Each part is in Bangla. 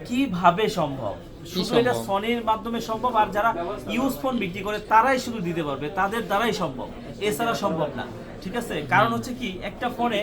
কিভাবে সম্ভব? শুধু এটা সনির মাধ্যমে সম্ভব, আর যারা ইউজ ফোন বিক্রি করে তারাই শুধু দিতে পারবে, তাদের দ্বারাই সম্ভব, এছাড়া সম্ভব না। ঠিক আছে, কারণ হচ্ছে কি, একটা ফোনে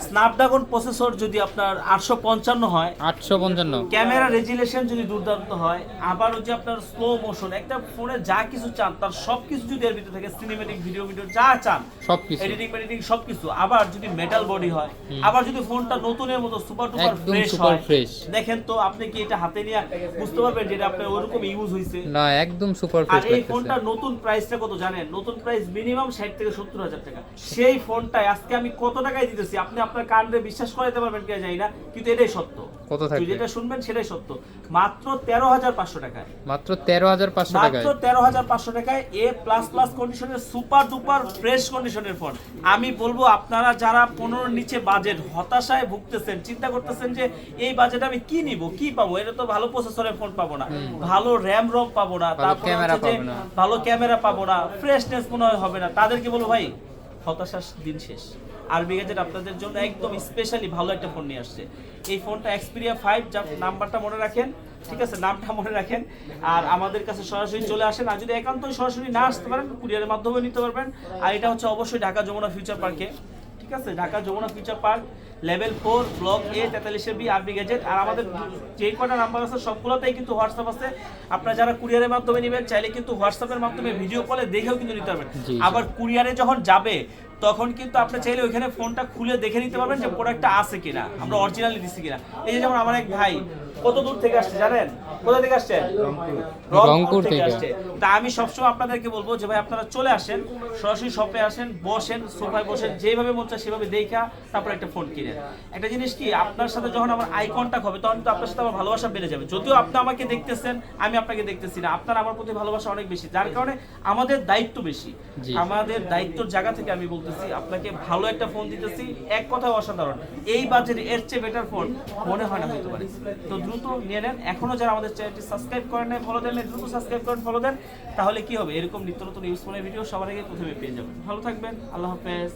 স্ন্যাপড্রাগন প্রসেসর যদি আপনার 855 হয়, 855, ক্যামেরা রেজুলেশন যদি দুর্দান্ত হয়, আবার হচ্ছে আপনার স্লো মোশন, একটা ফোনে যা কিছু চান তার সবকিছু যদি এর ভিতরে থাকে, সিনেমেটিক ভিডিও যা চান সবকিছু, এডিটিং সবকিছু, আবার যদি মেটাল বডি হয়, আবার যদি ফোনটা নতুনের মতো সুপার ডুপার একদম ফ্রেশ সুপার হয়, ফ্রেশ। দেখেন তো আপনি কি এটা হাতে নিয়ে বুঝতে পারবেন যে এটা আপনার ওরকম ইউজ হইছে? না, একদম সুপার আর ফ্রেশ এই লাগতেছে। ফোনটার নতুন প্রাইসটা কত জানেন? নতুন প্রাইস মিনিমাম 60 থেকে 70,000 টাকা। সেই ফোনটাই আজকে আমি কত টাকায় দিতেছি, আপনি আপনার কানে বিশ্বাস করাতে পারবেন কিনা জানি না, কিন্তু এটাই সত্য। কত থাকবে? যেটা শুনবেন সেটাই সত্য। মাত্র 13,500 টাকায়, মাত্র 13,500 টাকায়, মাত্র 13,500 টাকায় এ প্লাস প্লাস কন্ডিশনের সুপার ডুপার ফ্রেশ কন্ডিশনের ফোন। আমি বলবো আপনারা যারা 15 নিচে বাজেট হতাশায় ভুগতেছেন, চিন্তা করতেছেন যে এই বাজেট আমি কি নিব, কি পাবো, এটা তো ভালো প্রসেসরের ফোন পাবো না, ভালো র্যাম রম পাবো না, তারপর ক্যামেরা হচ্ছে যে পাবো না, ভালো ক্যামেরা পাবো না, ফ্রেশনেস মনে হয় হবে না, তাদেরকে বলবো ভাই হতাশার দিন শেষ। আরবি গ্যাজেট আপনাদের জন্য একদম স্পেশালি ভালো একটা ফোন নিয়ে আসছে। এই ফোনটা এক্সপিরিয়া 5, যা নাম্বারটা মনে রাখেন, ঠিক আছে, নামটা মনে রাখেন। আর আমাদের কাছে সরাসরি চলে আসেন, আর যদি একান্তই সরাসরি না আসতে পারেন কুরিয়ারের মাধ্যমে নিতে পারবেন। আর এটা হচ্ছে অবশ্যই ঢাকা যমুনা ফিউচার পার্কে, ঠিক আছে, Dhaka Jamuna future park, level 4, block A, 43B, আরবি গ্যাজেট। আর আমাদের যেই কটা নাম্বার আছে সবগুলোতেই কিন্তু হোয়াটসঅ্যাপ আছে। আপনারা যারা কুরিয়ারের মাধ্যমে নেবেন চাইলে কিন্তু হোয়াটসঅ্যাপের মাধ্যমে ভিডিও কলে দেখেও কিন্তু নিতে পারবেন। আবার কুরিয়ারে যখন যাবে তখন কিন্তু আপনি চাইলে ওইখানে ফোনটা খুলে দেখে নিতে পারবেন যে প্রোডাক্টটা আছে কিনা, আমরা অরিজিনালি দিচ্ছি কিনা। এই যে যেমন আমার এক ভাই কত দূর থেকে আসছে জানেন? কোথা থেকে আসছেন? রংপুর থেকে আসছে। তা আমি সবসময় আপনাদেরকে বলবো যে ভাই আপনারা চলে আসেন, সরাসরি শপে আসেন, বসেন, সোফায় বসেন, যেভাবে মন চায় সেভাবে দেখা তারপর একটা ফোন কিনেন। একটা জিনিস কি, আপনার সাথে যখন আমার আই কন্টাক্ট হবে তখন তো আপনার সাথে আমার ভালোবাসা বেড়ে যাবে। যদিও আপনি আমাকে দেখতেছেন, আমি আপনাকে দেখতেছি না, আপনার আমার প্রতি ভালোবাসা অনেক বেশি, যার কারণে আমাদের দায়িত্ব বেশি। আমাদের দায়িত্বের জায়গা থেকে আমি বলতেছি আপনাকে ভালো একটা ফোন দিতেছি, এক কথায় অসাধারণ। এই বাজেটে এর চেয়ে বেটার ফোন মনে হয় না হতে পারে। তো দ্রুত নিয়ে নেন। এখনো যারা আমাদের চ্যানেলটি সাবস্ক্রাইব করেন নাই, ফলো দেন, দ্রুত সাবস্ক্রাইব করেন, ফলো দেন। তাহলে কি হবে, এরকম নিত্য নতুন ইউজ ফোনের ভিডিও সবার আগে প্রথমে পেয়ে যাবেন। ভালো থাকবেন, আল্লাহ হাফেজ।